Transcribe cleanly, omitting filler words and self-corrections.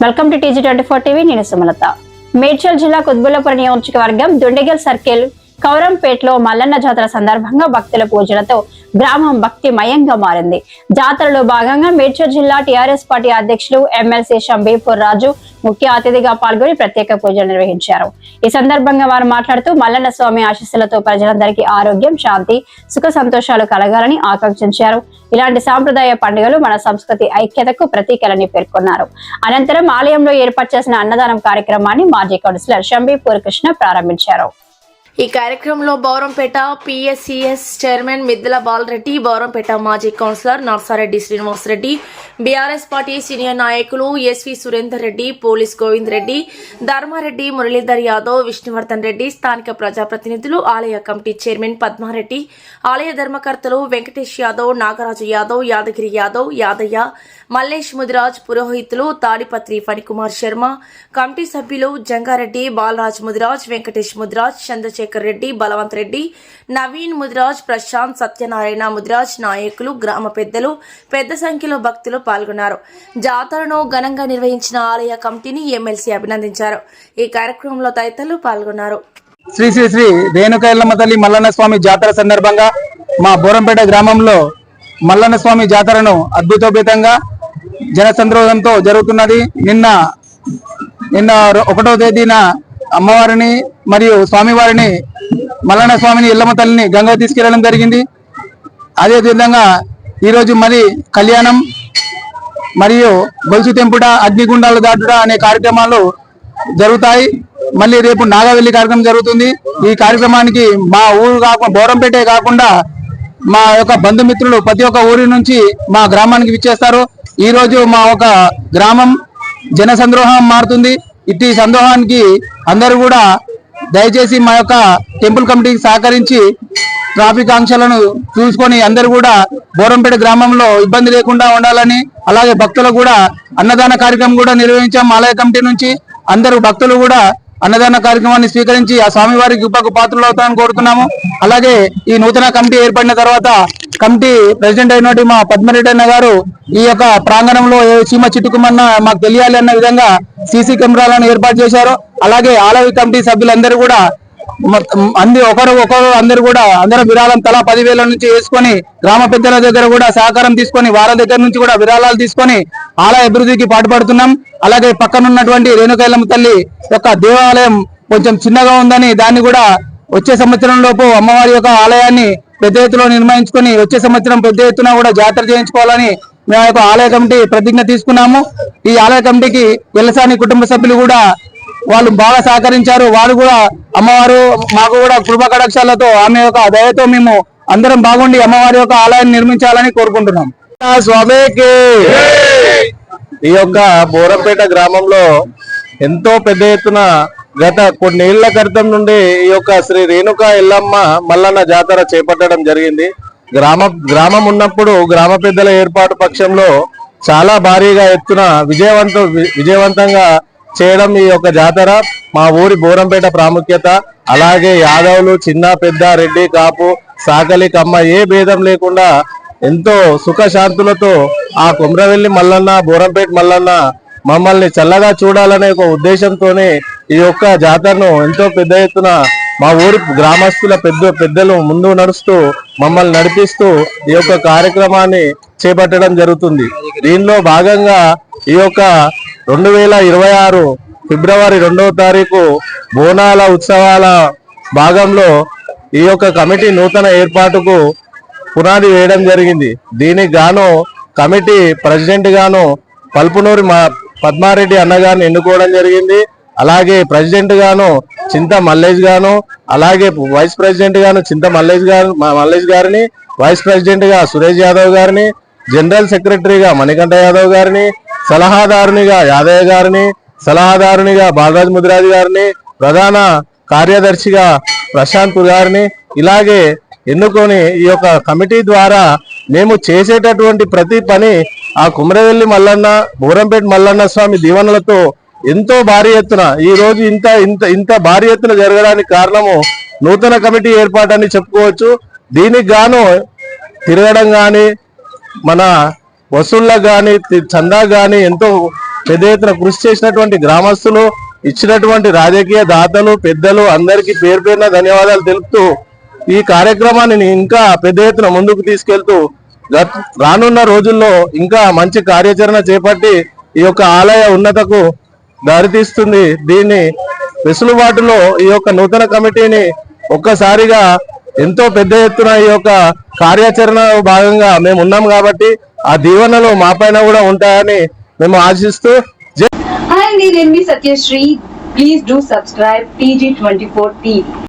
Welcome to TG24 TV. నేను సుమలత. మేడ్చల్ జిల్లా కుత్బుల్లాపూర్ నియోజకవర్గం దుండిగల్ సర్కిల్ కౌరంపేటలో మల్లన్న జాతర సందర్భంగా భక్తుల పూజలతో గ్రామం భక్తిమయంగా మారింది. జాతరలో భాగంగా మేడ్చల్ జిల్లా టీఆర్ఎస్ పార్టీ అధ్యక్షులు ఎమ్మెల్సీ షంబీపూర్ రాజు ముఖ్య అతిథిగా పాల్గొని ప్రత్యేక పూజలు నిర్వహించారు. ఈ సందర్భంగా వారు మాట్లాడుతూ మల్లన్న స్వామి ఆశీస్సులతో ప్రజలందరికీ ఆరోగ్యం, శాంతి, సుఖ సంతోషాలు కలగాలని ఆకాంక్షించారు. ఇలాంటి సాంప్రదాయ పండుగలు మన సంస్కృతి ఐక్యతకు ప్రతీకలని పేర్కొన్నారు. అనంతరం ఆలయంలో ఏర్పాటు చేసిన అన్నదానం కార్యక్రమాన్ని మాజీ కౌన్సిలర్ షంబీపూర్ కృష్ణ ప్రారంభించారు. ఈ కార్యక్రమంలో బౌరంపేట PSCS చైర్మన్ మిద్దెల బాలరెడ్డి, బౌరంపేట మాజీ councillor Narsareddy Srinivasareddy, BRS party senior నాయకులు SV సురేందర్ రెడ్డి, పోలీస్ గోవింద్ రెడ్డి, ధర్మారెడ్డి, మురళీధర్ యాదవ్, విష్ణువర్ధన్ రెడ్డి, స్థానిక ప్రజాప్రతినిధులు, ఆలయ కమిటీ చైర్మన్ పద్మారెడ్డి, ఆలయ ధర్మకర్తలు వెంకటేష్ యాదవ్, నాగరాజు యాదవ్, యాదగిరి యాదవ్, యాదయ్య, మల్లేష్ ముదిరాజ్, పురోహితులు తాడిపత్రి ఫణికుమార్ శర్మ, కమిటీ సభ్యులు జంగారెడ్డి, బాలరాజ్ ముదిరాజ్, వెంకటేష్ ముదిరాజ్, చంద్రశేఖర్ రెడ్డి, బలవంత్ రెడ్డి, నవీన్ ముదిరాజ్, ప్రశాంత్, సత్యనారాయణ ముదిరాజ్, నాయకులు, గ్రామ పెద్దలు పెద్ద సంఖ్యలో భక్తులు పాల్గొన్నారు. జాతరను ఘనంగా నిర్వహించిన ఆలయ కమిటీని ఎమ్మెల్సీ అభినందించారు. ఈ కార్యక్రమంలో తదితరులు పాల్గొన్నారు. శ్రీ శ్రీ శ్రీ రేణుకా ఎల్లమ్మ తల్లి మల్లన్న స్వామి జాతర సందర్భంగా మా బోరంపేట గ్రామంలో మల్లన్న స్వామి జాతరను అద్భుతోపేతంగా జనసంద్రోహంతో జరుగుతున్నది. నిన్న 1వ తేదీన అమ్మవారిని మరియు స్వామివారిని మల్లన్న స్వామిని ఎల్లమ్మ తల్లిని గంగ తీసుకెళ్లడం జరిగింది. అదే విధంగా ఈరోజు మరి కళ్యాణం మరియు గొలుసు తెంపుట, అగ్నిగుండాలు దాటుట అనే కార్యక్రమాలు జరుగుతాయి. మళ్ళీ రేపు నాగవెల్లి కార్యక్రమం జరుగుతుంది. ఈ కార్యక్రమానికి మా ఊరు కాకుండా బోరంపేటే కాకుండా మా యొక్క బంధుమిత్రులు ప్రతి ఒక్క ఊరి నుంచి మా గ్రామానికి విచ్చేస్తారు. ఈ రోజు మా ఒక గ్రామం జన సంద్రోహం మారుతుంది. ఇట్టి సంద్రోహానికి అందరూ కూడా దయచేసి మా యొక్క టెంపుల్ కమిటీకి సహకరించి ట్రాఫిక్ ఆంక్షలను చూసుకొని అందరూ కూడా బోరంపేట గ్రామంలో ఇబ్బంది లేకుండా ఉండాలని, అలాగే భక్తులకు కూడా అన్నదాన కార్యక్రమం కూడా నిర్వహించాం. ఆలయ కమిటీ నుంచి అందరూ భక్తులు కూడా అన్నదాన కార్యక్రమాన్ని స్వీకరించి ఆ స్వామివారికి కృపకు పాత్రలు అవుతామని కోరుతున్నాము. అలాగే ఈ నూతన కమిటీ ఏర్పడిన తర్వాత కమిటీ ప్రెసిడెంట్ అయినటువంటి మా పద్మారెడ్డి అన్న గారు ఈ యొక్క ప్రాంగణంలో సీమ చిట్టుకుమన్న మాకు తెలియాలి అన్న విధంగా CC కెమెరాలను ఏర్పాటు చేశారు. అలాగే ఆలయ కమిటీ సభ్యులందరూ కూడా అందరూ కూడా అందరూ విరాళం తలా 10,000 నుంచి వేసుకొని గ్రామ పెద్దల దగ్గర కూడా సహకారం తీసుకొని వాళ్ళ దగ్గర నుంచి కూడా విరాళాలు తీసుకొని ఆలయ అభివృద్ధికి పాటుపడుతున్నాం. అలాగే పక్కనున్నటువంటి రేణుకా ఎల్లమ్మ తల్లి యొక్క దేవాలయం కొంచెం చిన్నగా ఉందని దాన్ని కూడా వచ్చే సంవత్సరం లోపు అమ్మవారి యొక్క ఆలయాన్ని పెద్ద ఎత్తులో నిర్మించుకొని వచ్చే సంవత్సరం పెద్ద ఎత్తున కూడా జాతర చేయించుకోవాలని మేము యొక్క ఆలయ కమిటీ ప్రతిజ్ఞ తీసుకున్నాము. ఈ ఆలయ కమిటీకి వెల్లసాని కుటుంబ సభ్యులు కూడా వాళ్ళు బాగా సహకరించారు. వారు కూడా అమ్మవారు మాకు కూడా కృపా కటాక్షాలతో ఆమె యొక్క దయతో మేము అందరం బాగుండి అమ్మవారి యొక్క ఆలయాన్ని నిర్మించాలని కోరుకుంటున్నాం. స్వామికి ఈ యొక్క బోరంపేట గ్రామంలో ఎంతో పెద్ద ఎత్తున గత కొన్నేళ్ల క్రితం నుండి ఈ యొక్క శ్రీ రేణుకా ఎల్లమ్మ మల్లన్న జాతర చేపట్టడం జరిగింది. గ్రామం ఉన్నప్పుడు గ్రామ పెద్దల ఏర్పాటు పక్షంలో చాలా భారీగా ఎత్తున విజయవంతంగా చేయడం ఈ యొక్క జాతర మా ఊరి బోరంపేట ప్రాముఖ్యత. అలాగే యాదవులు, చిన్న పెద్ద, రెడ్డి, కాపు, సాకలి, కమ్మ ఏ భేదం లేకుండా ఎంతో సుఖశాంతులతో ఆ కుమ్రవెల్లి మల్లన్న, బోరంపేట మల్లన్న మమ్మల్ని చల్లగా చూడాలనే ఒక ఉద్దేశంతోనే ఈ యొక్క జాతరను ఎంతో పెద్ద ఎత్తున మా ఊరి గ్రామస్తుల పెద్దలు ముందు నడుస్తూ మమ్మల్ని నడిపిస్తూ ఈ యొక్క కార్యక్రమాన్ని చేపట్టడం జరుగుతుంది. దీనిలో భాగంగా ఈ యొక్క 2026 ఫిబ్రవరి 2వ తారీఖు బోనాల ఉత్సవాల భాగంలో ఈ యొక్క కమిటీ నూతన ఏర్పాటుకు పునాది వేయడం జరిగింది. దీనికి గాను కమిటీ ప్రెసిడెంట్ గాను పల్పునూరి పద్మారెడ్డి అన్నగారిని ఎన్నుకోవడం జరిగింది. అలాగే ప్రెసిడెంట్ గాను చింత మల్లేష్ గాను, అలాగే వైస్ ప్రెసిడెంట్ గాను చింత మల్లేష్ గారిని, వైస్ ప్రెసిడెంట్ గా సురేష్ యాదవ్ గారిని, జనరల్ సెక్రటరీగా మణికంఠ యాదవ్ గారిని, సలహాదారునిగా యాదయ్య గారిని, సలహాదారునిగా బాలరాజ్ ముదిరాజ్ గారిని, ప్రధాన కార్యదర్శిగా ప్రశాంత్ గారిని ఇలాగే ఎన్నుకొని ఈ యొక్క కమిటీ ద్వారా మేము చేసేటటువంటి ప్రతి పని ఆ కుమ్రవెల్లి మల్లన్న, బోరంపేట మల్లన్న స్వామి దీవెనలతో ఎంతో భారీ ఎత్తున ఈ రోజు ఇంత భారీ ఎత్తున జరగడానికి కారణము నూతన కమిటీ ఏర్పాటని చెప్పుకోవచ్చు. దీనికి గాను తిరగడం కానీ మన వసూళ్ళకు కానీ చందా కానీ ఎంతో పెద్ద ఎత్తున కృషి చేసినటువంటి గ్రామస్తులు, ఇచ్చినటువంటి రాజకీయ దాతలు, పెద్దలు అందరికీ పేరు పేరున ధన్యవాదాలు తెలుపుతూ ఈ కార్యక్రమాన్ని ఇంకా పెద్ద ఎత్తున ముందుకు తీసుకెళ్తూ రానున్న రోజుల్లో ఇంకా మంచి కార్యాచరణ చేపట్టి ఈ యొక్క ఆలయ ఉన్నతకు దారితీస్తుంది. దీన్ని వెసులుబాటులో ఈ యొక్క నూతన కమిటీని ఒక్కసారిగా ఎంతో పెద్ద ఎత్తున ఈ యొక్క కార్యాచరణ భాగంగా మేము ఉన్నాం కాబట్టి ఆ దీవెనలు మా పైన కూడా ఉంటాయని మేము ఆశిస్తూ Hi, నేను Satyashree. Please do subscribe TG24 TV.